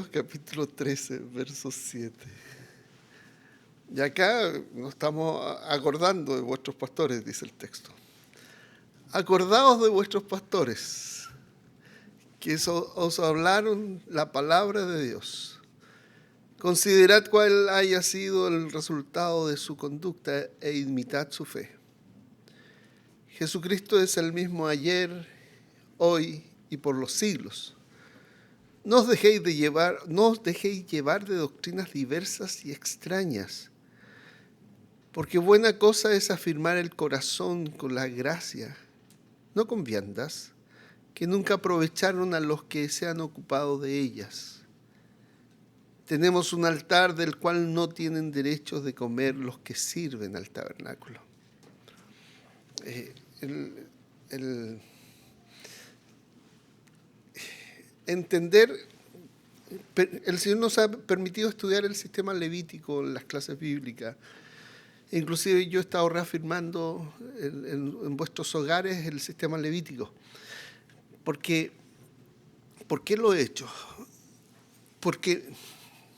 Capítulo 13, verso 7. Y acá nos estamos acordando de vuestros pastores, dice el texto. Acordaos de vuestros pastores, que os hablaron la palabra de Dios. Considerad cuál haya sido el resultado de su conducta e imitad su fe. Jesucristo es el mismo ayer, hoy y por los siglos. No os dejéis llevar de doctrinas diversas y extrañas, porque buena cosa es afirmar el corazón con la gracia, no con viandas, que nunca aprovecharon a los que se han ocupado de ellas. Tenemos un altar del cual no tienen derecho de comer los que sirven al tabernáculo. Entender, el Señor nos ha permitido estudiar el sistema levítico en las clases bíblicas. Inclusive yo he estado reafirmando en vuestros hogares el sistema levítico. ¿Por qué lo he hecho? Porque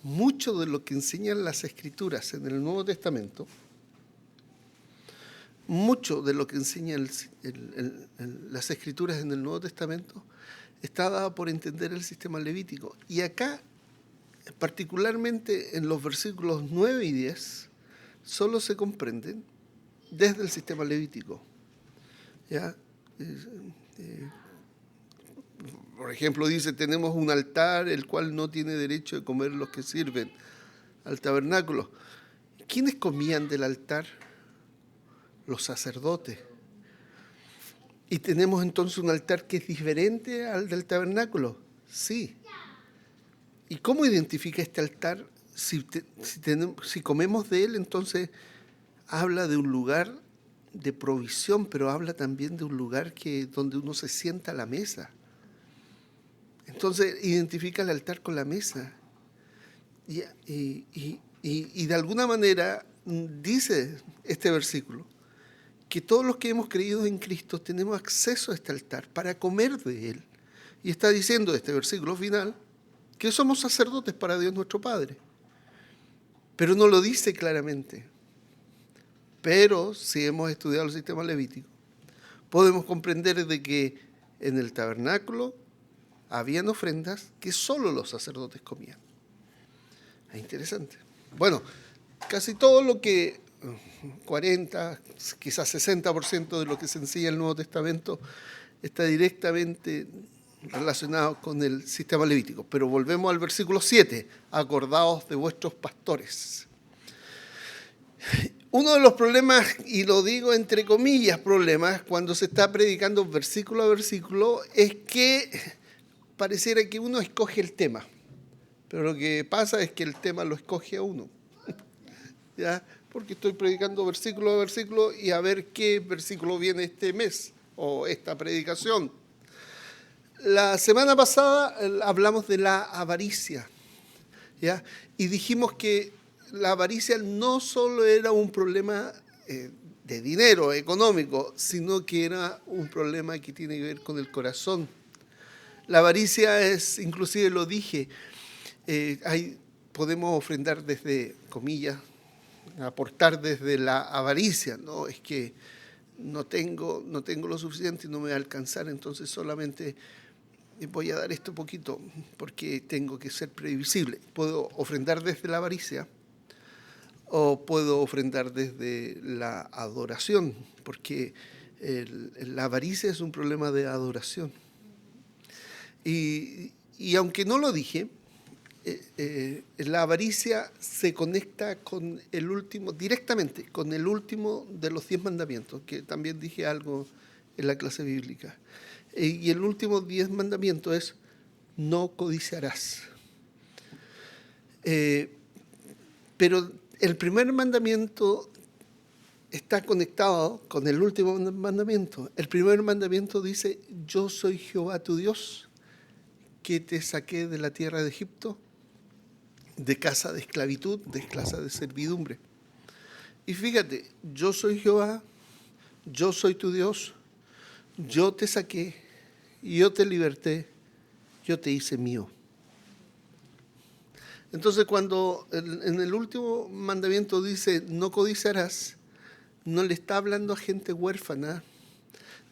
mucho de lo que enseñan las Escrituras en el Nuevo Testamento, mucho de lo que enseñan las Escrituras en el Nuevo Testamento está dado por entender el sistema levítico. Y acá, particularmente en los versículos 9 y 10, solo se comprenden desde el sistema levítico. ¿Ya? Por ejemplo, dice, tenemos un altar el cual no tiene derecho de comer los que sirven al tabernáculo. ¿Quiénes comían del altar? Los sacerdotes. ¿Y tenemos entonces un altar que es diferente al del tabernáculo? Sí. ¿Y cómo identifica este altar? Si comemos de él, entonces habla de un lugar de provisión, pero habla también de un lugar donde uno se sienta a la mesa. Entonces identifica el altar con la mesa. Y de alguna manera dice este versículo que todos los que hemos creído en Cristo tenemos acceso a este altar para comer de él. Y está diciendo este versículo final que somos sacerdotes para Dios nuestro Padre. Pero no lo dice claramente. Pero si hemos estudiado el sistema levítico, podemos comprender de que en el tabernáculo habían ofrendas que solo los sacerdotes comían. Es interesante. Bueno, casi todo lo que 40, quizás 60% de lo que se enseña en el Nuevo Testamento está directamente relacionado con el sistema levítico. Pero volvemos al versículo 7. Acordaos de vuestros pastores. Uno de los problemas, y lo digo entre comillas problemas, cuando se está predicando versículo a versículo, es que pareciera que uno escoge el tema. Pero lo que pasa es que el tema lo escoge a uno. ¿Ya? Porque estoy predicando versículo a versículo y a ver qué versículo viene este mes o esta predicación. La semana pasada hablamos de la avaricia, ¿ya? Y dijimos que la avaricia no solo era un problema de dinero económico, sino que era un problema que tiene que ver con el corazón. La avaricia es, inclusive lo dije, podemos ofrendar desde, comillas, aportar desde la avaricia, ¿no? Es que no tengo lo suficiente y no me va a alcanzar, entonces solamente voy a dar esto poquito porque tengo que ser previsible. Puedo ofrendar desde la avaricia o puedo ofrendar desde la adoración, porque la avaricia es un problema de adoración. Y aunque no lo dije, la avaricia se conecta con directamente con el último de los 10 mandamientos, que también dije algo en la clase bíblica. Y el último 10 mandamientos es: no codiciarás. Pero el primer mandamiento está conectado con el último mandamiento. El primer mandamiento dice: yo soy Jehová tu Dios, que te saqué de la tierra de Egipto, de casa de esclavitud, de casa de servidumbre. Y fíjate, yo soy Jehová, yo soy tu Dios, yo te saqué, yo te liberté, yo te hice mío. Entonces, cuando en el último mandamiento dice no codiciarás, no le está hablando a gente huérfana,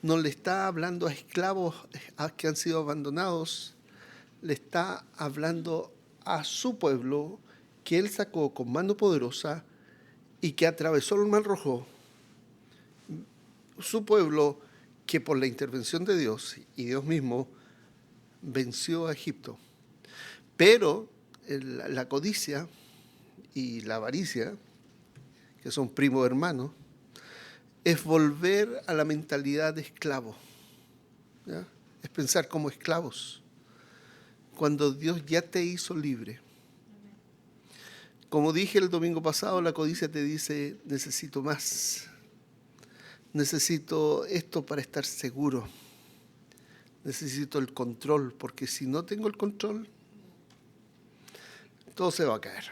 no le está hablando a esclavos que han sido abandonados, le está hablando a su pueblo que él sacó con mano poderosa y que atravesó el Mar Rojo. Su pueblo que por la intervención de Dios y Dios mismo venció a Egipto. Pero la codicia y la avaricia, que son primos hermanos, es volver a la mentalidad de esclavo, ¿ya? Es pensar como esclavos, cuando Dios ya te hizo libre. Como dije el domingo pasado, la codicia te dice, necesito más, necesito esto para estar seguro, necesito el control, porque si no tengo el control, todo se va a caer.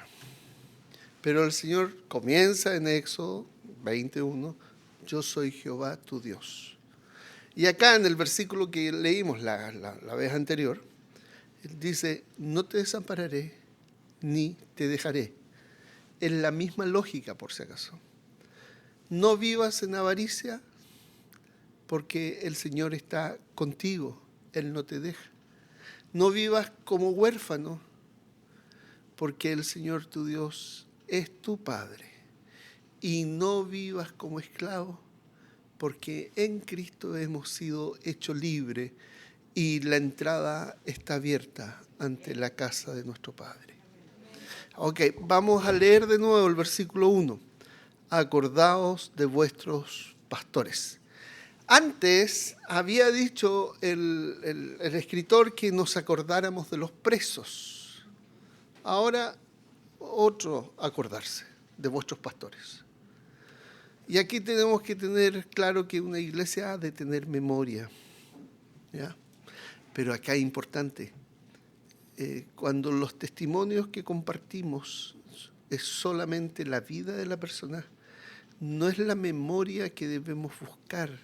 Pero el Señor comienza en Éxodo 21, yo soy Jehová tu Dios. Y acá en el versículo que leímos la vez anterior, Él dice, no te desampararé ni te dejaré. Es la misma lógica, por si acaso. No vivas en avaricia porque el Señor está contigo, Él no te deja. No vivas como huérfano porque el Señor tu Dios es tu Padre. Y no vivas como esclavo porque en Cristo hemos sido hechos libres y la entrada está abierta ante la casa de nuestro Padre. Ok, vamos a leer de nuevo el versículo 1. Acordaos de vuestros pastores. Antes había dicho el escritor que nos acordáramos de los presos. Ahora otro acordarse de vuestros pastores. Y aquí tenemos que tener claro que una iglesia ha de tener memoria, ¿ya? Pero acá es importante, cuando los testimonios que compartimos es solamente la vida de la persona, no es la memoria que debemos buscar,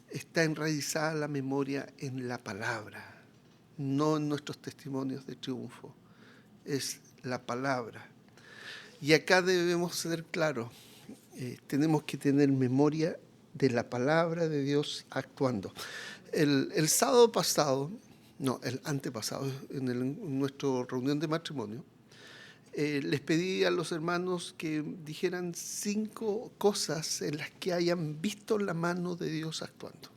está enraizada la memoria en la palabra, no en nuestros testimonios de triunfo, es la palabra. Y acá debemos ser claros, tenemos que tener memoria de la palabra de Dios actuando. El sábado pasado, no, el antepasado, en nuestra reunión de matrimonio, les pedí a los hermanos que dijeran 5 cosas en las que hayan visto la mano de Dios actuando.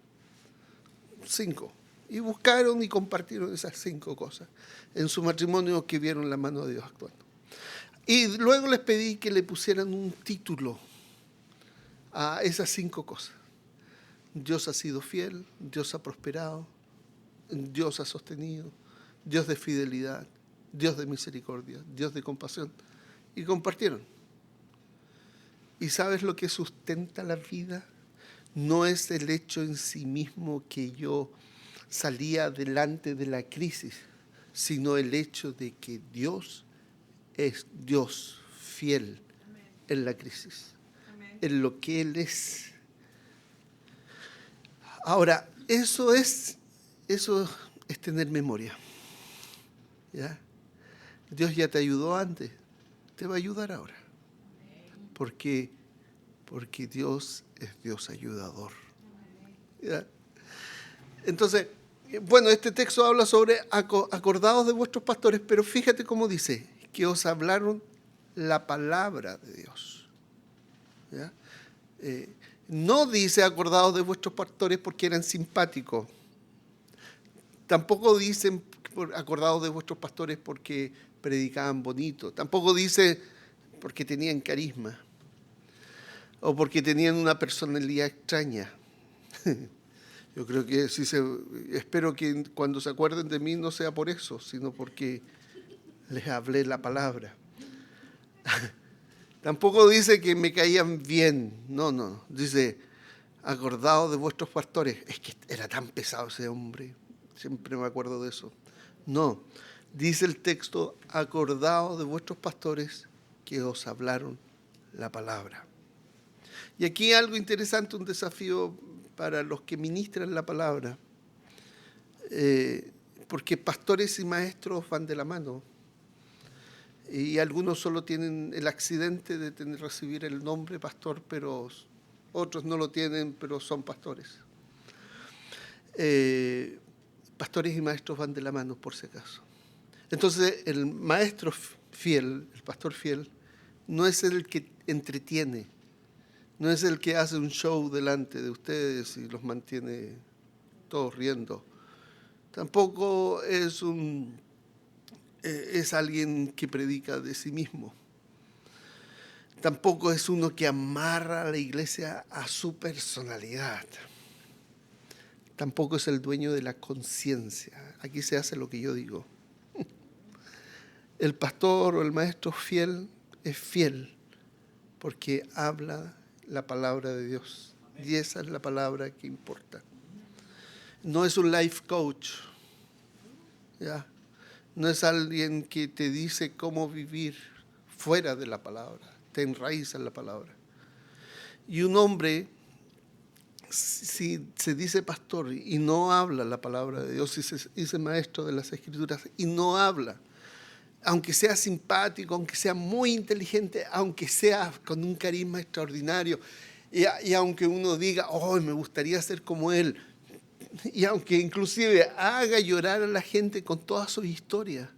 5. Y buscaron y compartieron esas 5 cosas en su matrimonio que vieron la mano de Dios actuando. Y luego les pedí que le pusieran un título a esas 5 cosas. Dios ha sido fiel, Dios ha prosperado, Dios ha sostenido, Dios de fidelidad, Dios de misericordia, Dios de compasión. Y compartieron. ¿Y sabes lo que sustenta la vida? No es el hecho en sí mismo que yo salía adelante de la crisis, sino el hecho de que Dios es Dios fiel en la crisis, en lo que Él es. Ahora, eso es tener memoria, ¿ya? Dios ya te ayudó antes, te va a ayudar ahora. Porque Dios es Dios ayudador, ¿ya? Entonces, bueno, este texto habla sobre acordados de vuestros pastores, pero fíjate cómo dice, que os hablaron la palabra de Dios, ¿ya? No dice acordados de vuestros pastores porque eran simpáticos. Tampoco dicen acordados de vuestros pastores porque predicaban bonito. Tampoco dice porque tenían carisma o porque tenían una personalidad extraña. Yo creo que espero que cuando se acuerden de mí no sea por eso, sino porque les hablé la palabra. Tampoco dice que me caían bien. No. Dice, acordaos de vuestros pastores. Es que era tan pesado ese hombre. Siempre me acuerdo de eso. No. Dice el texto, acordaos de vuestros pastores que os hablaron la palabra. Y aquí algo interesante, un desafío para los que ministran la palabra. Porque pastores y maestros van de la mano. Y algunos solo tienen el accidente de recibir el nombre pastor, pero otros no lo tienen, pero son pastores. Pastores y maestros van de la mano, por si acaso. Entonces, el maestro fiel, el pastor fiel, no es el que entretiene, no es el que hace un show delante de ustedes y los mantiene todos riendo. Tampoco es alguien que predica de sí mismo. Tampoco es uno que amarra a la iglesia a su personalidad. Tampoco es el dueño de la conciencia. Aquí se hace lo que yo digo. El pastor o el maestro fiel es fiel porque habla la palabra de Dios. Y esa es la palabra que importa. No es un life coach, ¿ya? No es alguien que te dice cómo vivir fuera de la palabra, te enraiza en la palabra. Y un hombre, si se dice pastor y no habla la palabra de Dios, si se dice maestro de las Escrituras y no habla, aunque sea simpático, aunque sea muy inteligente, aunque sea con un carisma extraordinario, y aunque uno diga, oh, me gustaría ser como él, y aunque inclusive haga llorar a la gente con todas sus historias,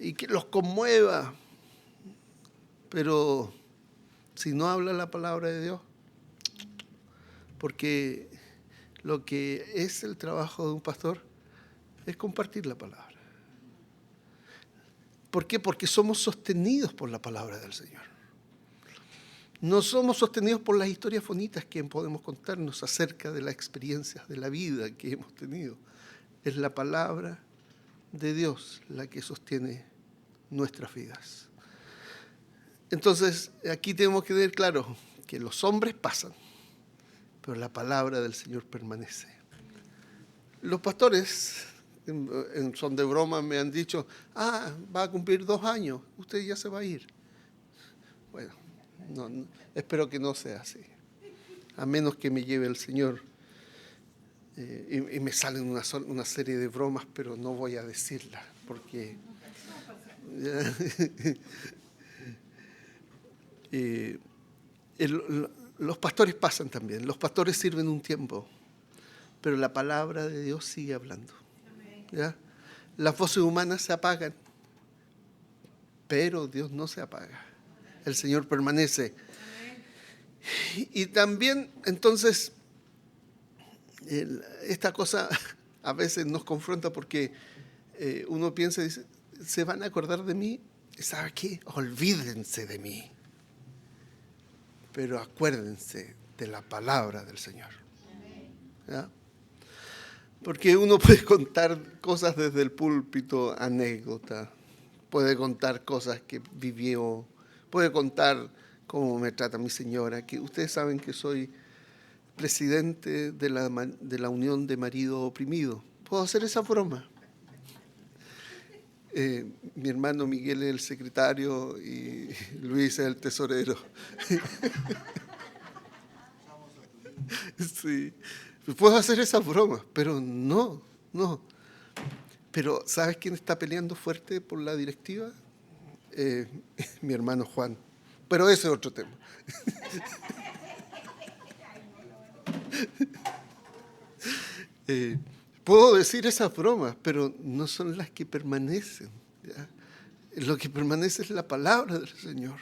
y que los conmueva, pero si no habla la palabra de Dios, porque lo que es el trabajo de un pastor es compartir la palabra. ¿Por qué? Porque somos sostenidos por la palabra del Señor. No somos sostenidos por las historias bonitas que podemos contarnos acerca de las experiencias de la vida que hemos tenido. Es la palabra de Dios la que sostiene nuestras vidas. Entonces, aquí tenemos que tener claro que los hombres pasan, pero la palabra del Señor permanece. Los pastores, en son de broma, me han dicho, va a cumplir 2 años, usted ya se va a ir. Bueno, no, espero que no sea así, a menos que me lleve el Señor. Y me salen una serie de bromas, pero no voy a decirlas, porque los pastores pasan también, los pastores sirven un tiempo, pero la palabra de Dios sigue hablando. ¿Ya? Las voces humanas se apagan, pero Dios no se apaga. El Señor permanece. Y también, entonces, esta cosa a veces nos confronta porque uno piensa y dice, ¿se van a acordar de mí? ¿Sabe qué? Olvídense de mí. Pero acuérdense de la palabra del Señor. ¿Ya? Porque uno puede contar cosas desde el púlpito, anécdotas, puede contar cosas que vivió, puede contar cómo me trata mi señora, que ustedes saben que soy presidente de la Unión de Marido Oprimido. ¿Puedo hacer esa broma? Mi hermano Miguel es el secretario y Luis es el tesorero. Sí, puedo hacer esas bromas, pero no. Pero ¿sabes quién está peleando fuerte por la directiva? Mi hermano Juan. Pero ese es otro tema. Puedo decir esas bromas, pero no son las que permanecen. ¿Ya? Lo que permanece es la palabra del Señor.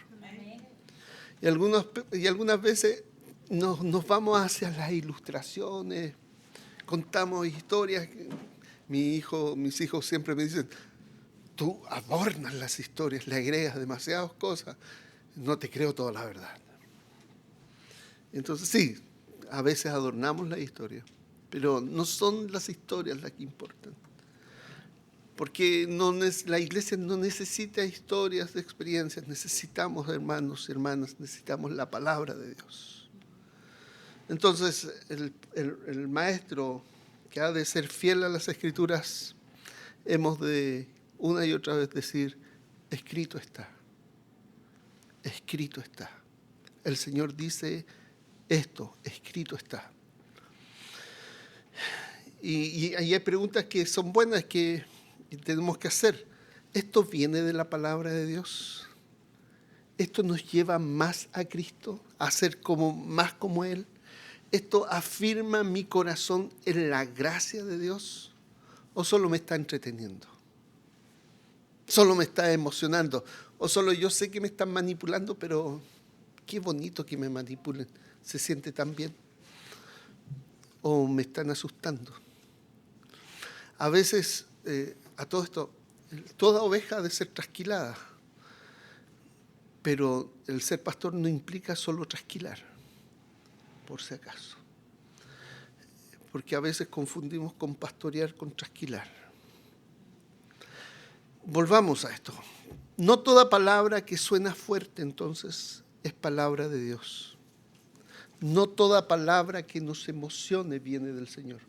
Y algunas veces nos vamos hacia las ilustraciones, contamos historias. Mis hijos siempre me dicen, tú adornas las historias, le agregas demasiadas cosas, no te creo toda la verdad. Entonces sí, a veces adornamos la historia, pero no son las historias las que importan. Porque la iglesia no necesita historias de experiencias, necesitamos hermanos y hermanas, necesitamos la palabra de Dios. Entonces el maestro que ha de ser fiel a las Escrituras, hemos de una y otra vez decir, escrito está, escrito está. El Señor dice esto, escrito está. Y hay preguntas que son buenas que tenemos que hacer. ¿Esto viene de la palabra de Dios? ¿Esto nos lleva más a Cristo, a ser más como Él? ¿Esto afirma mi corazón en la gracia de Dios? ¿O solo me está entreteniendo? ¿Solo me está emocionando? ¿O solo yo sé que me están manipulando, pero qué bonito que me manipulen? ¿Se siente tan bien? ¿O me están asustando? A veces, a todo esto, toda oveja ha de ser trasquilada. Pero el ser pastor no implica solo trasquilar, por si acaso. Porque a veces confundimos con pastorear con trasquilar. Volvamos a esto. No toda palabra que suena fuerte, entonces, es palabra de Dios. No toda palabra que nos emocione viene del Señor.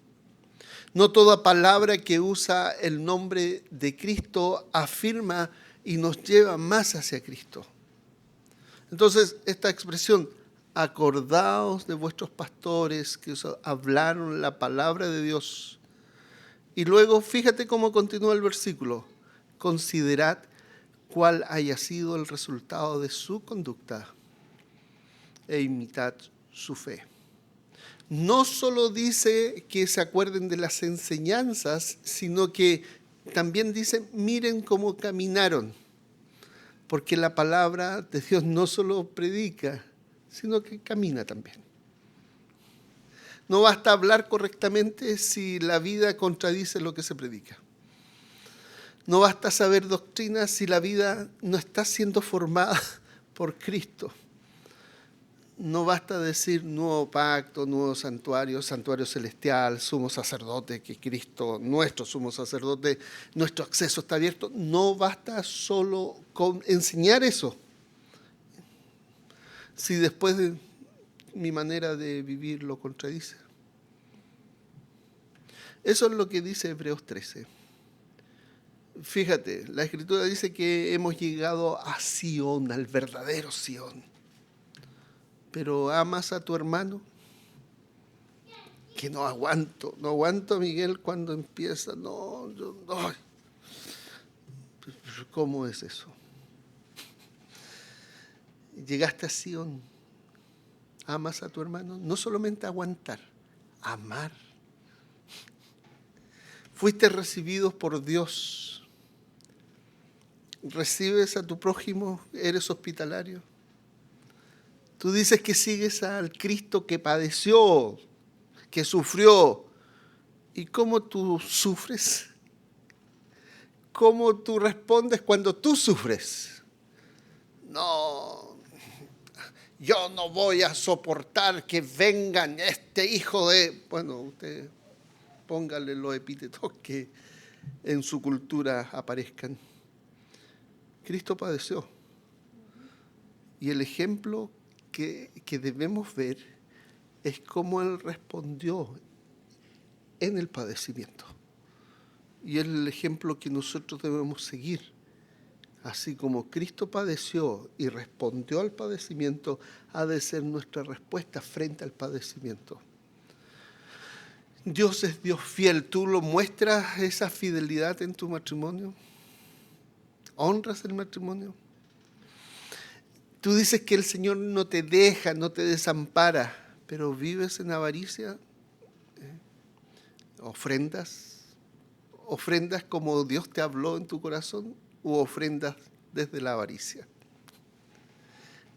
No toda palabra que usa el nombre de Cristo afirma y nos lleva más hacia Cristo. Entonces, esta expresión, acordaos de vuestros pastores que os hablaron la palabra de Dios. Y luego, fíjate cómo continúa el versículo. Considerad cuál haya sido el resultado de su conducta e imitad su fe. No solo dice que se acuerden de las enseñanzas, sino que también dice, miren cómo caminaron. Porque la palabra de Dios no solo predica, sino que camina también. No basta hablar correctamente si la vida contradice lo que se predica. No basta saber doctrina si la vida no está siendo formada por Cristo. No basta decir nuevo pacto, nuevo santuario, santuario celestial, sumo sacerdote, que Cristo, nuestro sumo sacerdote, nuestro acceso está abierto. No basta solo con enseñar eso. Si después de mi manera de vivir lo contradice. Eso es lo que dice Hebreos 13. Fíjate, la Escritura dice que hemos llegado a Sión, al verdadero Sión. Pero amas a tu hermano, que no aguanto a Miguel cuando empieza, no. ¿Cómo es eso? Llegaste a Sión, amas a tu hermano, no solamente aguantar, amar. Fuiste recibidos por Dios, recibes a tu prójimo, eres hospitalario. Tú dices que sigues al Cristo que padeció, que sufrió. ¿Y cómo tú sufres? ¿Cómo tú respondes cuando tú sufres? No, yo no voy a soportar que vengan este hijo de... Bueno, usted póngale los epítetos que en su cultura aparezcan. Cristo padeció. Y el ejemplo que debemos ver es cómo Él respondió en el padecimiento. Y es el ejemplo que nosotros debemos seguir. Así como Cristo padeció y respondió al padecimiento, ha de ser nuestra respuesta frente al padecimiento. Dios es Dios fiel. ¿Tú lo muestras esa fidelidad en tu matrimonio? ¿Honras el matrimonio? Tú dices que el Señor no te deja, no te desampara, pero vives en avaricia. ¿Ofrendas como Dios te habló en tu corazón u ofrendas desde la avaricia?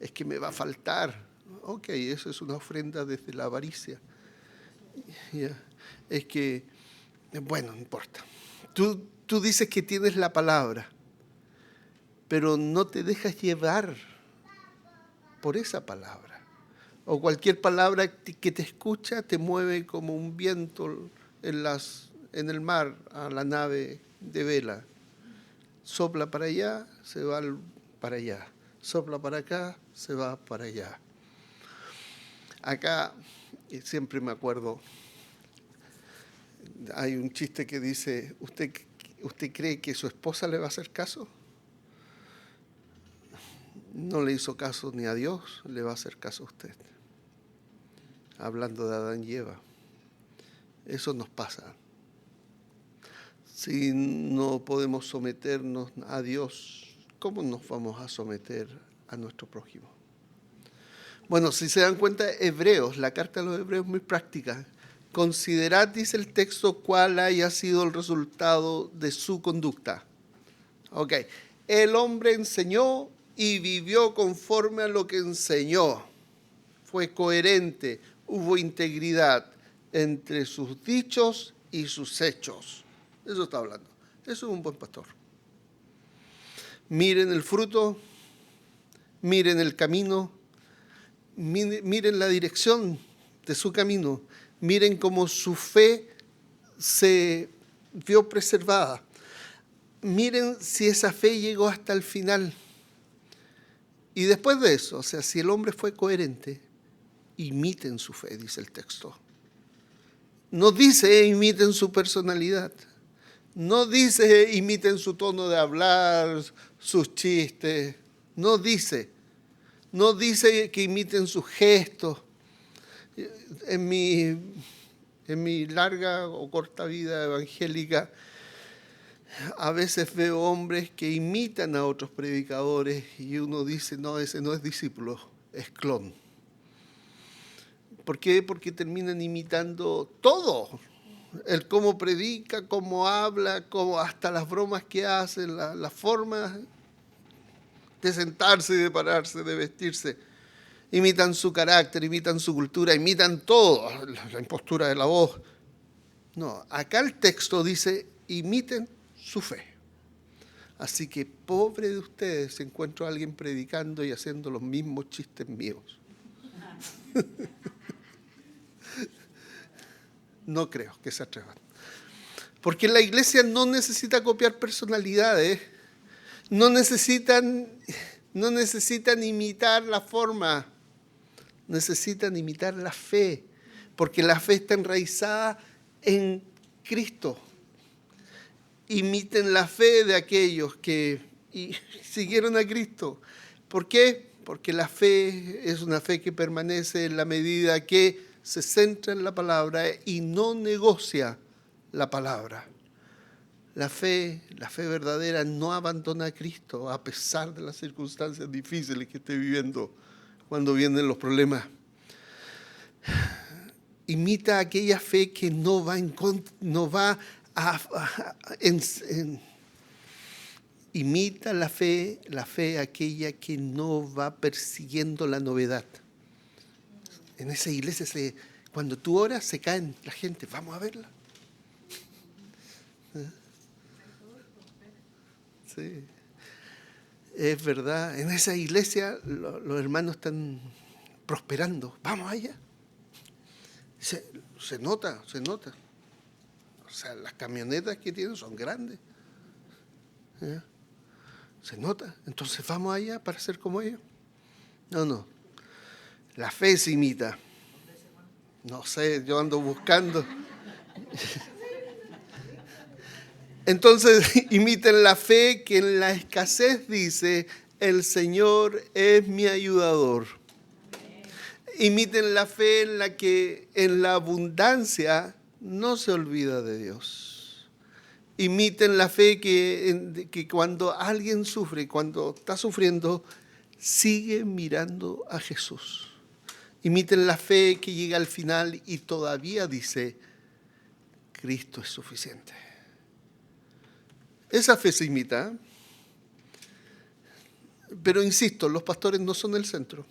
Es que me va a faltar. Ok, eso es una ofrenda desde la avaricia. Yeah. Es que, bueno, no importa. Tú dices que tienes la palabra, pero no te dejas llevar por esa palabra. O cualquier palabra que te escucha te mueve como un viento en el mar a la nave de vela. Sopla para allá, se va para allá. Sopla para acá, se va para allá. Acá, siempre me acuerdo, hay un chiste que dice, ¿usted cree que su esposa le va a hacer caso? No le hizo caso ni a Dios, le va a hacer caso a usted. Hablando de Adán y Eva. Eso nos pasa. Si no podemos someternos a Dios, ¿cómo nos vamos a someter a nuestro prójimo? Bueno, si se dan cuenta, Hebreos, la carta a los Hebreos es muy práctica. Considerad, dice el texto, cuál haya sido el resultado de su conducta. Ok, el hombre enseñó y vivió conforme a lo que enseñó. Fue coherente, hubo integridad entre sus dichos y sus hechos. Eso está hablando. Eso es un buen pastor. Miren el fruto, miren el camino, miren la dirección de su camino, miren cómo su fe se vio preservada. Miren si esa fe llegó hasta el final. Y después de eso, o sea, si el hombre fue coherente, imiten su fe, dice el texto. No dice imiten su personalidad. No dice imiten su tono de hablar, sus chistes. No dice que imiten sus gestos. En mi larga o corta vida evangélica, a veces veo hombres que imitan a otros predicadores y uno dice, no, ese no es discípulo, es clon. ¿Por qué? Porque terminan imitando todo. El cómo predica, cómo habla, hasta las bromas que hace, la forma de sentarse, de pararse, de vestirse. Imitan su carácter, imitan su cultura, imitan todo, la impostura de la voz. No, acá el texto dice, imiten su fe. Así que pobre de ustedes si encuentro a alguien predicando y haciendo los mismos chistes míos. No creo que se atrevan. Porque la iglesia no necesita copiar personalidades, no necesitan imitar la forma, necesitan imitar la fe, porque la fe está enraizada en Cristo. Imiten la fe de aquellos que siguieron a Cristo. ¿Por qué? Porque la fe es una fe que permanece en la medida que se centra en la palabra y no negocia la palabra. La fe verdadera no abandona a Cristo a pesar de las circunstancias difíciles que esté viviendo cuando vienen los problemas. Imita aquella fe que no va imita la fe aquella que no va persiguiendo la novedad. En esa iglesia, cuando tú oras, se caen la gente. Vamos a verla. Sí. Es verdad. En esa iglesia los hermanos están prosperando. Vamos allá. Se nota. O sea, las camionetas que tienen son grandes. ¿Ya? Se nota. Entonces vamos allá para ser como ellos. No. La fe se imita. No sé, yo ando buscando. Entonces imiten la fe que en la escasez dice, el Señor es mi ayudador. Imiten la fe en la que en la abundancia no se olvida de Dios. Imiten la fe que cuando alguien sufre, cuando está sufriendo, sigue mirando a Jesús. Imiten la fe que llega al final y todavía dice, Cristo es suficiente. Esa fe se imita. Pero insisto, los pastores no son el centro.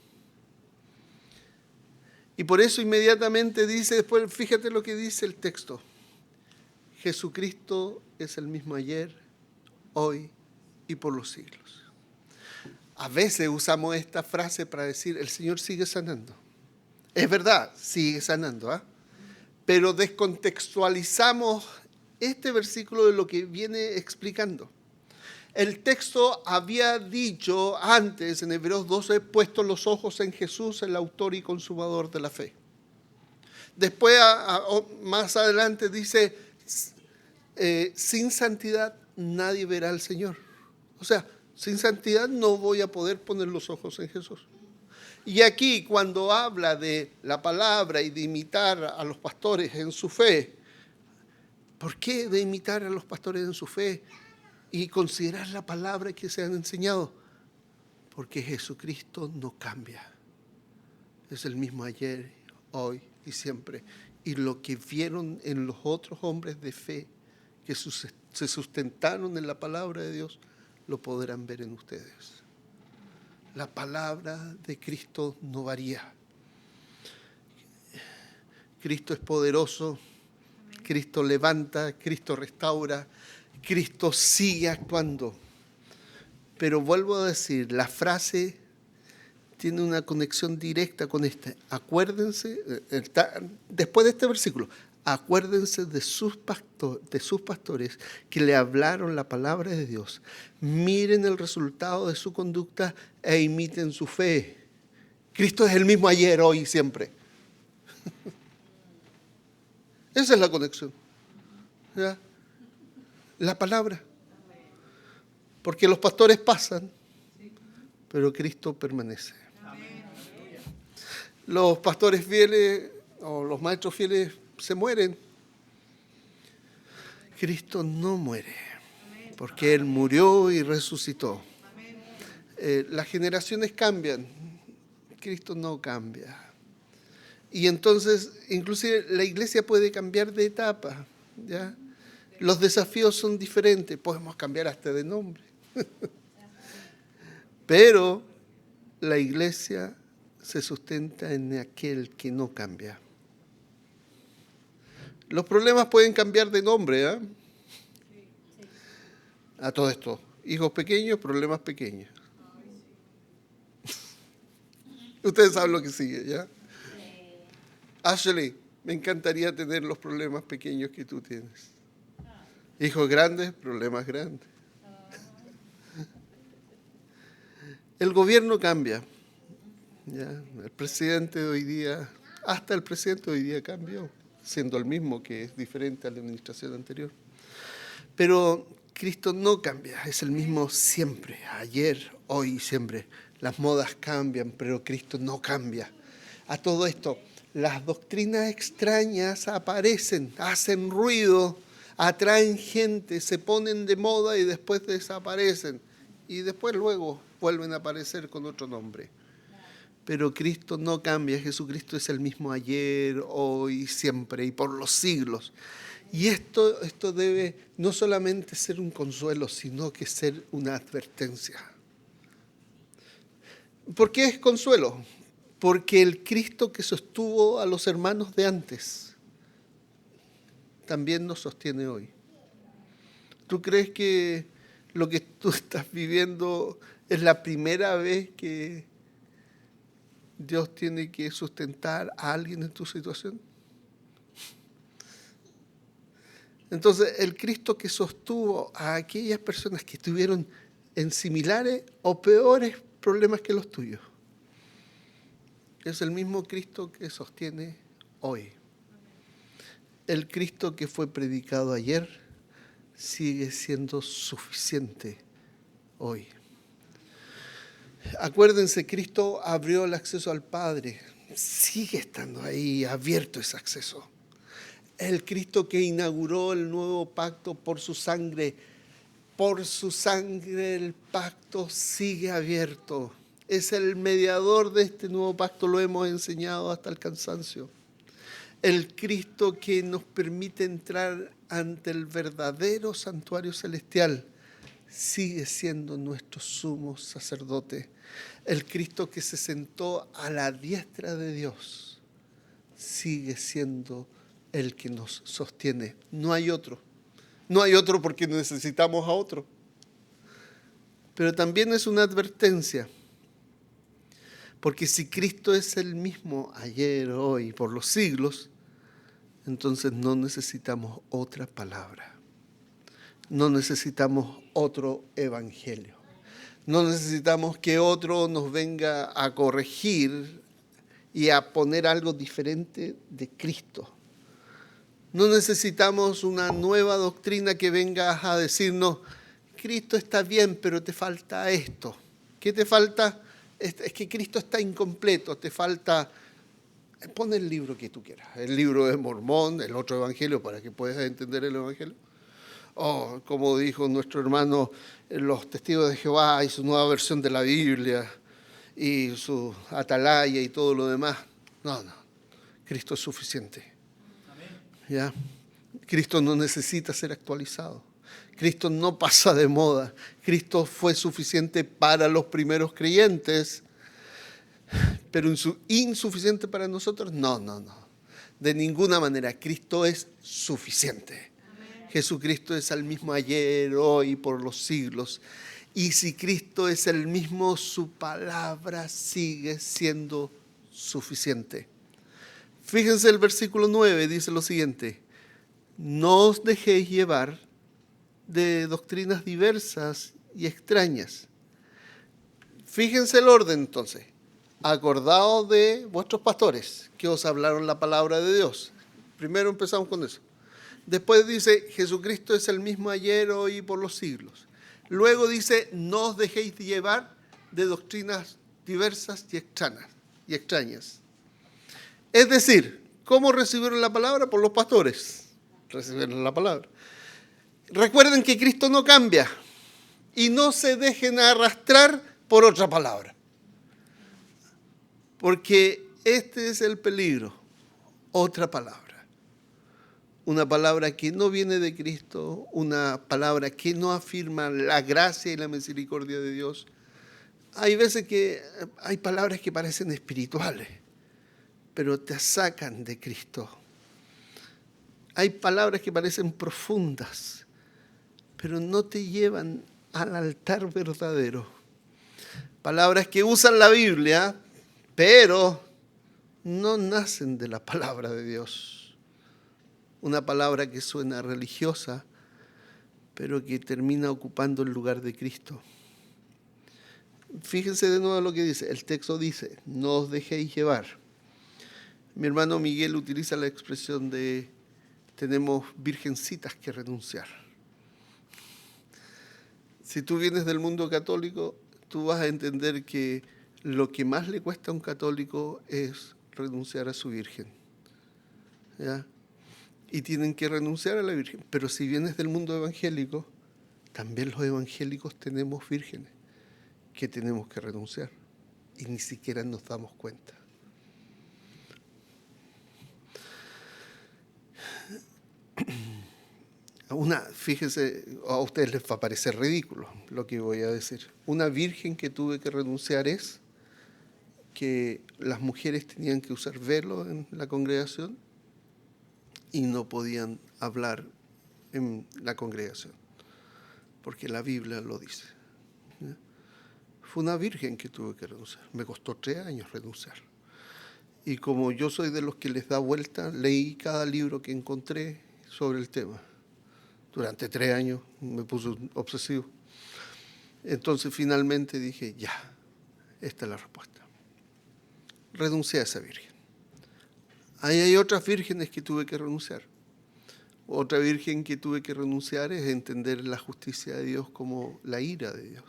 Y por eso inmediatamente dice, después fíjate lo que dice el texto. Jesucristo es el mismo ayer, hoy y por los siglos. A veces usamos esta frase para decir, el Señor sigue sanando. Es verdad, sigue sanando, pero descontextualizamos este versículo de lo que viene explicando. El texto había dicho antes, en Hebreos 12, puesto los ojos en Jesús, el autor y consumador de la fe. Después, más adelante, dice, sin santidad nadie verá al Señor. O sea, sin santidad no voy a poder poner los ojos en Jesús. Y aquí, cuando habla de la palabra y de imitar a los pastores en su fe, ¿Por qué de imitar a los pastores en su fe y considerar la palabra que se han enseñado? Porque Jesucristo no cambia. Es el mismo ayer, hoy y siempre. Y lo que vieron en los otros hombres de fe que se sustentaron en la palabra de Dios, lo podrán ver en ustedes. La palabra de Cristo no varía. Cristo es poderoso, Cristo levanta, Cristo restaura, Cristo sigue actuando. Pero vuelvo a decir, la frase tiene una conexión directa con esta. Acuérdense, después de este versículo, acuérdense de sus pastores que le hablaron la palabra de Dios. Miren el resultado de su conducta e imiten su fe. Cristo es el mismo ayer, hoy y siempre. Esa es la conexión. ¿Ya? La palabra. Porque los pastores pasan, pero Cristo permanece. Los pastores fieles o los maestros fieles se mueren. Cristo no muere, porque Él murió y resucitó. Las generaciones cambian, Cristo no cambia. Y entonces, inclusive la iglesia puede cambiar de etapa, ¿ya? Los desafíos son diferentes, podemos cambiar hasta de nombre. Pero la iglesia se sustenta en aquel que no cambia. Los problemas pueden cambiar de nombre, ¿eh? A todo esto, hijos pequeños, problemas pequeños. Ustedes saben lo que sigue, ¿ya? Ashley, me encantaría tener los problemas pequeños que tú tienes. Hijos grandes, problemas grandes. El gobierno cambia. ¿Ya? El presidente de hoy día, hasta el presidente de hoy día cambió, siendo el mismo, que es diferente a la administración anterior. Pero Cristo no cambia, es el mismo siempre, ayer, hoy y siempre. Las modas cambian, pero Cristo no cambia. A todo esto, las doctrinas extrañas aparecen, hacen ruido, atraen gente, se ponen de moda y después desaparecen. Y después luego vuelven a aparecer con otro nombre. Pero Cristo no cambia, Jesucristo es el mismo ayer, hoy, siempre y por los siglos. Y esto debe no solamente ser un consuelo, sino que ser una advertencia. ¿Por qué es consuelo? Porque el Cristo que sostuvo a los hermanos de antes también nos sostiene hoy. ¿Tú crees que lo que tú estás viviendo es la primera vez que Dios tiene que sustentar a alguien en tu situación? Entonces, el Cristo que sostuvo a aquellas personas que estuvieron en similares o peores problemas que los tuyos, es el mismo Cristo que sostiene hoy. El Cristo que fue predicado ayer sigue siendo suficiente hoy. Acuérdense, Cristo abrió el acceso al Padre. Sigue estando ahí abierto ese acceso. El Cristo que inauguró el nuevo pacto por su sangre el pacto sigue abierto. Es el mediador de este nuevo pacto, lo hemos enseñado hasta el cansancio. El Cristo que nos permite entrar ante el verdadero santuario celestial sigue siendo nuestro sumo sacerdote. El Cristo que se sentó a la diestra de Dios sigue siendo el que nos sostiene. No hay otro. No hay otro porque necesitamos a otro. Pero también es una advertencia. Porque si Cristo es el mismo ayer, hoy, por los siglos, entonces no necesitamos otra palabra. No necesitamos otro evangelio. No necesitamos que otro nos venga a corregir y a poner algo diferente de Cristo. No necesitamos una nueva doctrina que venga a decirnos, Cristo está bien, pero te falta esto. ¿Qué te falta? Es que Cristo está incompleto, te falta Pon el libro que tú quieras, el libro de Mormón, el otro evangelio, para que puedas entender el evangelio. O, como dijo nuestro hermano, los testigos de Jehová y su nueva versión de la Biblia y su atalaya y todo lo demás. No, Cristo es suficiente. ¿Ya? Cristo no necesita ser actualizado. Cristo no pasa de moda. Cristo fue suficiente para los primeros creyentes, pero insuficiente para nosotros. No. De ninguna manera. Cristo es suficiente. Jesucristo es el mismo ayer, hoy y por los siglos. Y si Cristo es el mismo, su palabra sigue siendo suficiente. Fíjense el versículo 9, dice lo siguiente: no os dejéis llevar de doctrinas diversas y extrañas. Fíjense el orden entonces. Acordaos de vuestros pastores que os hablaron la palabra de Dios. Primero empezamos con eso. Después dice, Jesucristo es el mismo ayer, hoy y por los siglos. Luego dice, no os dejéis llevar de doctrinas diversas y extrañas. Es decir, ¿cómo recibieron la palabra? Por los pastores. Recibieron la palabra. Recuerden que Cristo no cambia y no se dejen arrastrar por otra palabra. Porque este es el peligro, otra palabra. Una palabra que no viene de Cristo, una palabra que no afirma la gracia y la misericordia de Dios. Hay veces que hay palabras que parecen espirituales, pero te sacan de Cristo. Hay palabras que parecen profundas, pero no te llevan al altar verdadero. Palabras que usan la Biblia, pero no nacen de la palabra de Dios. Una palabra que suena religiosa, pero que termina ocupando el lugar de Cristo. Fíjense de nuevo lo que dice. El texto dice, no os dejéis llevar. Mi hermano Miguel utiliza la expresión de tenemos virgencitas que renunciar. Si tú vienes del mundo católico, tú vas a entender que lo que más le cuesta a un católico es renunciar a su virgen. ¿Ya? Y tienen que renunciar a la virgen. Pero si vienes del mundo evangélico, también los evangélicos tenemos vírgenes que tenemos que renunciar. Y ni siquiera nos damos cuenta. Fíjense, a ustedes les va a parecer ridículo lo que voy a decir. Una virgen que tuve que renunciar es que las mujeres tenían que usar velo en la congregación y no podían hablar en la congregación, porque la Biblia lo dice. Fue una virgen que tuve que renunciar. Me costó 3 años renunciar. Y como yo soy de los que les da vuelta, leí cada libro que encontré sobre el tema. Durante 3 años me puse obsesivo. Entonces finalmente dije, ya, esta es la respuesta. Renuncié a esa virgen. Ahí hay otras vírgenes que tuve que renunciar. Otra virgen que tuve que renunciar es entender la justicia de Dios como la ira de Dios.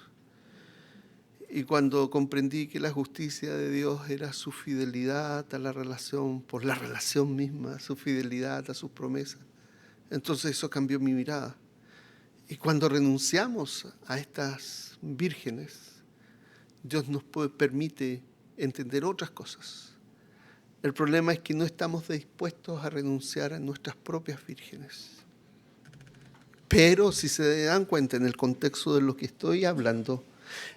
Y cuando comprendí que la justicia de Dios era su fidelidad a la relación, por la relación misma, su fidelidad a sus promesas, entonces eso cambió mi mirada. Y cuando renunciamos a estas vírgenes, Dios nos permite entender otras cosas. El problema es que no estamos dispuestos a renunciar a nuestras propias vírgenes. Pero si se dan cuenta en el contexto de lo que estoy hablando,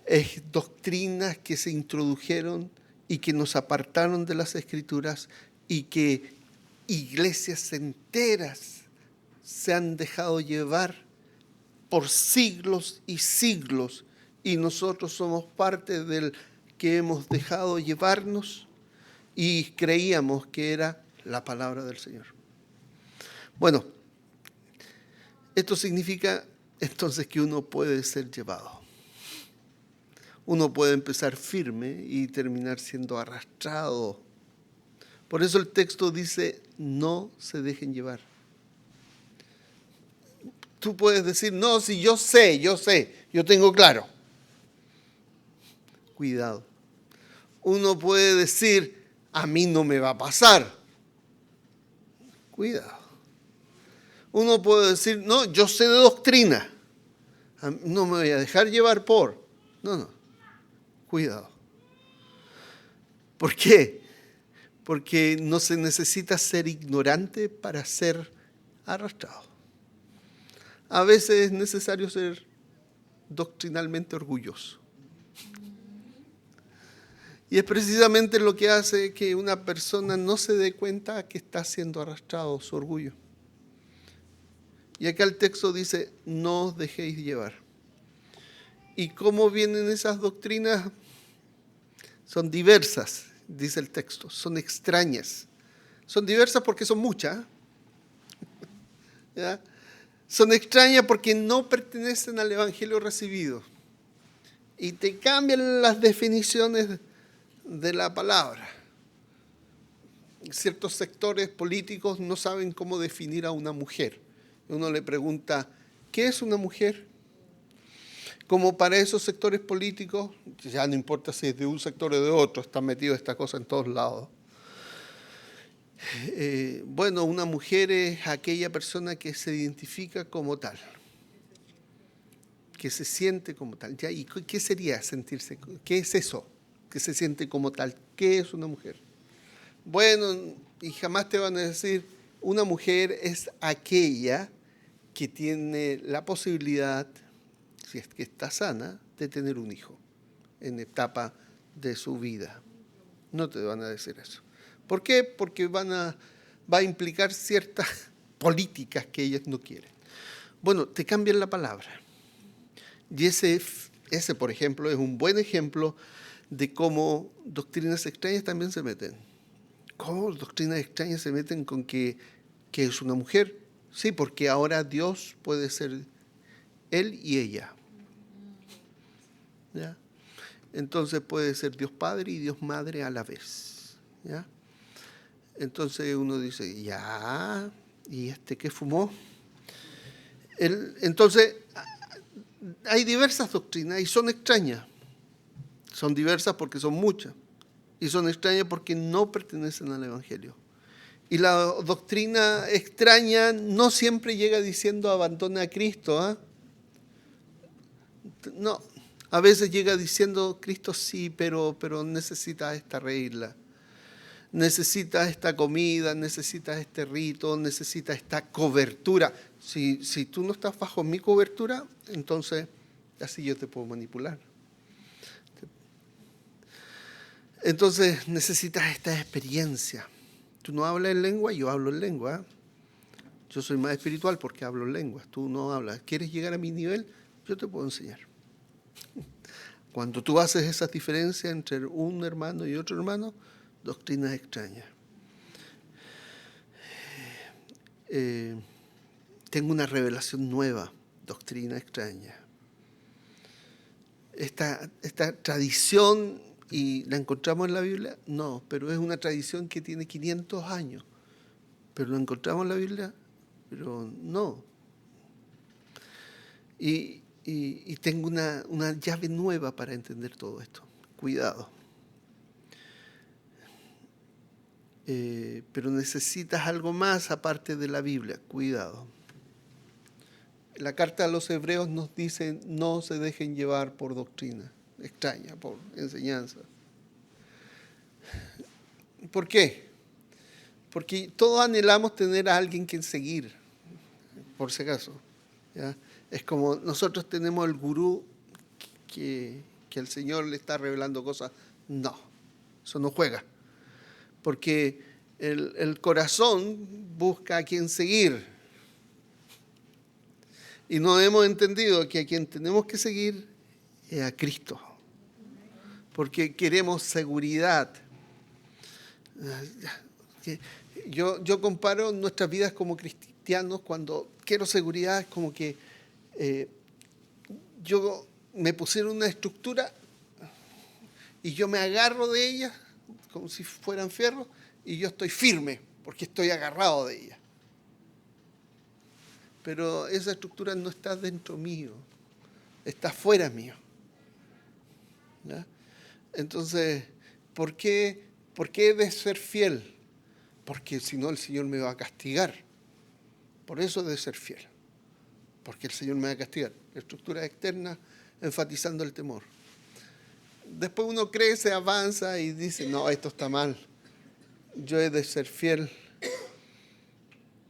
es doctrinas que se introdujeron y que nos apartaron de las Escrituras y que iglesias enteras se han dejado llevar por siglos y siglos, y nosotros somos parte del que hemos dejado llevarnos y creíamos que era la palabra del Señor. Bueno, esto significa entonces que uno puede ser llevado. Uno puede empezar firme y terminar siendo arrastrado. Por eso el texto dice, no se dejen llevar. Tú puedes decir, no, si yo sé, yo tengo claro. Cuidado. Uno puede decir, a mí no me va a pasar. Cuidado. Uno puede decir, no, yo sé de doctrina, no me voy a dejar llevar por. No, cuidado. ¿Por qué? Porque no se necesita ser ignorante para ser arrastrado. A veces es necesario ser doctrinalmente orgulloso. Y es precisamente lo que hace que una persona no se dé cuenta que está siendo arrastrado su orgullo. Y acá el texto dice, no os dejéis llevar. ¿Y cómo vienen esas doctrinas? Son diversas, dice el texto, son extrañas. Son diversas porque son muchas. ¿Ya? Son extrañas porque no pertenecen al evangelio recibido. Y te cambian las definiciones de la palabra. Ciertos sectores políticos no saben cómo definir a una mujer. Uno le pregunta, ¿qué es una mujer? Como para esos sectores políticos, ya no importa si es de un sector o de otro, está metido esta cosa en todos lados. Bueno, una mujer es aquella persona que se identifica como tal, que se siente como tal. ¿Ya? ¿Y qué sería sentirse? ¿Qué es eso? Que se siente como tal. ¿Qué es una mujer? Bueno, y jamás te van a decir, una mujer es aquella que tiene la posibilidad, si es que está sana, de tener un hijo en etapa de su vida. No te van a decir eso. ¿Por qué? Porque va a implicar ciertas políticas que ellos no quieren. Bueno, te cambian la palabra. Y ese, por ejemplo, es un buen ejemplo de cómo doctrinas extrañas también se meten. ¿Cómo doctrinas extrañas se meten con que es una mujer? Sí, porque ahora Dios puede ser él y ella. ¿Ya? Entonces puede ser Dios Padre y Dios Madre a la vez. ¿Ya? Entonces uno dice, ya, ¿y este qué fumó? Entonces, hay diversas doctrinas y son extrañas. Son diversas porque son muchas. Y son extrañas porque no pertenecen al Evangelio. Y la doctrina extraña no siempre llega diciendo abandona a Cristo. ¿Eh? No, a veces llega diciendo Cristo sí, pero necesita esta regla. Necesitas esta comida, necesitas este rito, necesitas esta cobertura. Si tú no estás bajo mi cobertura, entonces así yo te puedo manipular. Entonces necesitas esta experiencia. Tú no hablas en lengua, yo hablo en lengua. Yo soy más espiritual porque hablo en lenguas. Tú no hablas. ¿Quieres llegar a mi nivel? Yo te puedo enseñar. Cuando tú haces esas diferencias entre un hermano y otro hermano, doctrinas extrañas. Tengo una revelación nueva, doctrina extraña. Esta tradición, ¿y la encontramos en la Biblia? No, pero es una tradición que tiene 500 años. ¿Pero la encontramos en la Biblia? Pero no. Y tengo una llave nueva para entender todo esto. Cuidado. Pero necesitas algo más aparte de la Biblia. Cuidado. La carta a los hebreos nos dice, no se dejen llevar por doctrina extraña, por enseñanza. ¿Por qué? Porque todos anhelamos tener a alguien que seguir, por si acaso. ¿Ya? Es como nosotros tenemos el gurú que el Señor le está revelando cosas. No, eso no juega. Porque el corazón busca a quien seguir. Y no hemos entendido que a quien tenemos que seguir es a Cristo. Porque queremos seguridad. Yo comparo nuestras vidas como cristianos cuando quiero seguridad, es como que yo me pusieron una estructura y yo me agarro de ella como si fueran fierros y yo estoy firme porque estoy agarrado de ella. Pero esa estructura no está dentro mío, está fuera mío. ¿Ya? Entonces, ¿por qué ¿Por qué he de ser fiel? Porque si no el Señor me va a castigar. Por eso he de ser fiel. Porque el Señor me va a castigar. Estructura externa enfatizando el temor. Después uno crece, avanza y dice, no, esto está mal. Yo he de ser fiel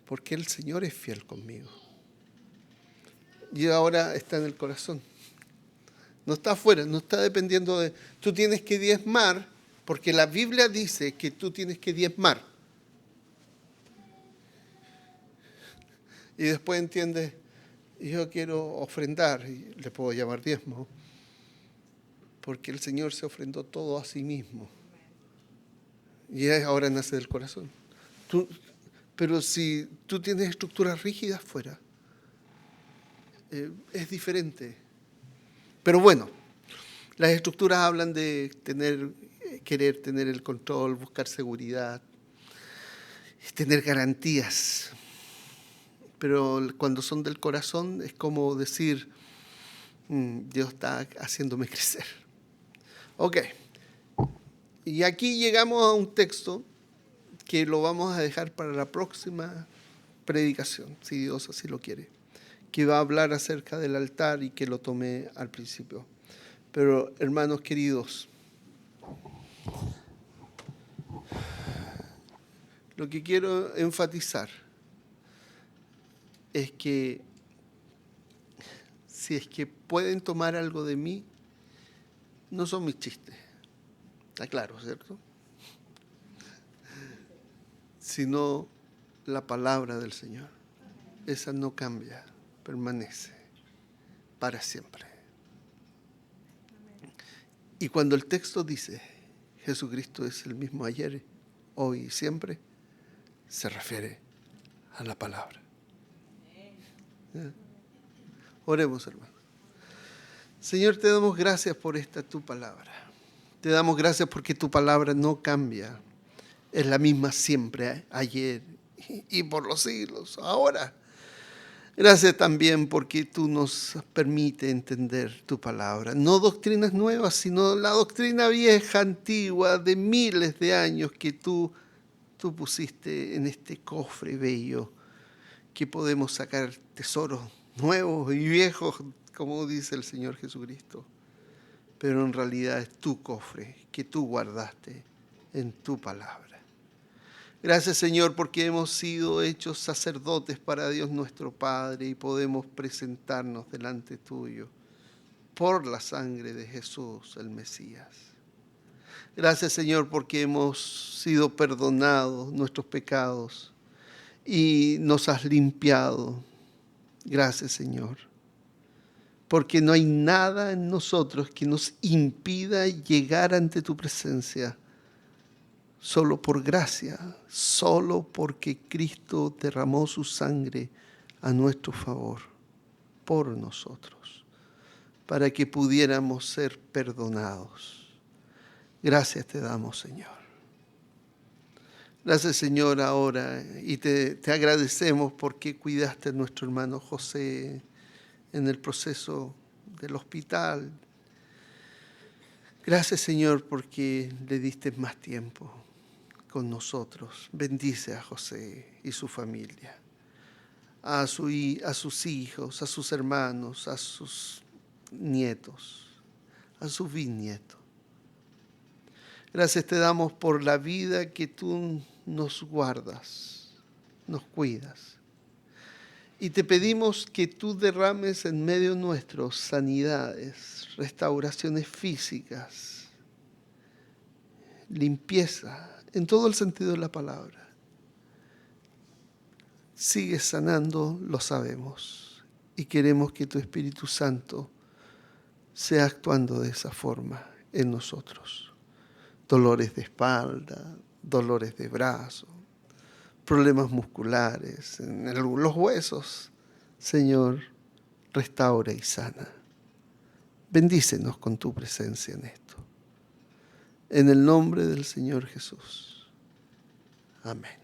porque el Señor es fiel conmigo. Y ahora está en el corazón. No está afuera, no está dependiendo de... Tú tienes que diezmar, porque la Biblia dice que tú tienes que diezmar. Y después entiendes, yo quiero ofrendar, y le puedo llamar diezmo, porque el Señor se ofrendó todo a sí mismo. Y ahora nace del corazón. Pero si tú tienes estructuras rígidas fuera, es diferente. Pero bueno, las estructuras hablan de querer tener el control, buscar seguridad, tener garantías. Pero cuando son del corazón es como decir, Dios está haciéndome crecer. Ok. Y aquí llegamos a un texto que lo vamos a dejar para la próxima predicación, si Dios así lo quiere, que va a hablar acerca del altar y que lo tomé al principio. Pero, hermanos queridos, lo que quiero enfatizar es que si es que pueden tomar algo de mí, no son mis chistes. Está claro, ¿cierto? Sino la palabra del Señor. Esa no cambia, permanece para siempre. Y cuando el texto dice Jesucristo es el mismo ayer, hoy y siempre, se refiere a la palabra. ¿Ya? Oremos, hermano. Señor, te damos gracias por esta tu palabra. Te damos gracias porque tu palabra no cambia. Es la misma siempre, ayer y por los siglos, ahora. Gracias también porque tú nos permites entender tu palabra. No doctrinas nuevas, sino la doctrina vieja, antigua, de miles de años que tú pusiste en este cofre bello, que podemos sacar tesoros nuevos y viejos, como dice el Señor Jesucristo. Pero en realidad es tu cofre que tú guardaste en tu palabra. Gracias, Señor, porque hemos sido hechos sacerdotes para Dios nuestro Padre y podemos presentarnos delante tuyo por la sangre de Jesús, el Mesías. Gracias, Señor, porque hemos sido perdonados nuestros pecados y nos has limpiado. Gracias, Señor, porque no hay nada en nosotros que nos impida llegar ante tu presencia. Solo por gracia, solo porque Cristo derramó su sangre a nuestro favor, por nosotros, para que pudiéramos ser perdonados. Gracias te damos, Señor. Gracias, Señor, ahora, y te agradecemos porque cuidaste a nuestro hermano José en el proceso del hospital. Gracias, Señor, porque le diste más tiempo con nosotros. Bendice a José y su familia, a sus hijos, a sus hermanos, a sus nietos, a sus bisnietos. Gracias te damos por la vida que tú nos guardas, nos cuidas. Y te pedimos que tú derrames en medio nuestro sanidades, restauraciones físicas, limpieza, en todo el sentido de la palabra. Sigues sanando, lo sabemos, y queremos que tu Espíritu Santo sea actuando de esa forma en nosotros. Dolores de espalda, dolores de brazo, problemas musculares, en los huesos. Señor, restaura y sana. Bendícenos con tu presencia en esto. En el nombre del Señor Jesús. Amén.